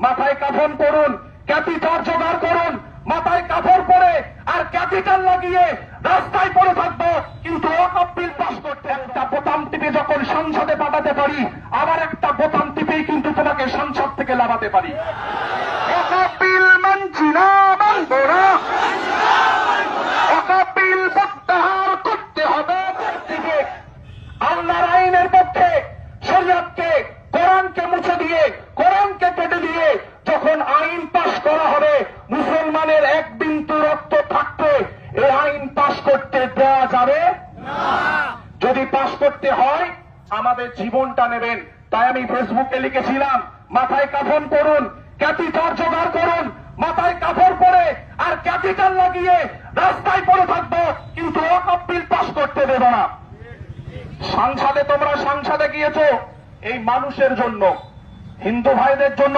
মাথায় কাফন করুন, ক্যাপিটাল জোগাড় করুন, মাথায় কাপড় পরে আর ক্যাপিটাল লাগিয়ে রাস্তায় পড়ে থাকবো, কিন্তু ওয়াকফ বিল পাস করতে একটা বোতাম টিপে যখন সংসদে পাঠাতে পারি, আবার একটা বোতাম টিপেই কিন্তু তোমাকে সংসদ থেকে লাগাতে পারি। ওয়াকফ বিল মানছি না, মানবো না। ওয়াকফ বিল প্রত্যাহার করতে হবে। আল্লাহর আইনের পক্ষে শরিয়তকে, কোরআনকে মুছে দিয়ে, কোরআনকে কেটে দিয়ে যখন আইন পাশ করা হবে, মুসলমানের এক বিন্দু রক্ত থাকতে এই আইন পাশ করতে দেওয়া যাবে না। যদি পাশ করতে হয় আমাদের জীবনটা নেবেন। তাই আমি ফেসবুকে লিখেছিলাম, মাথায় কাফন করুন, ক্যাপিটাল জোগাড় করুন, মাথায় কাপড় পরে আর ক্যাপিটাল লাগিয়ে রাস্তায় পড়ে থাকবো, কিন্তু ওয়াকফ বিল পাশ করতে দেব না। সংসদে তোমরা সংসদে গিয়েছো এই মানুষের জন্য, হিন্দু ভাইদের জন্য।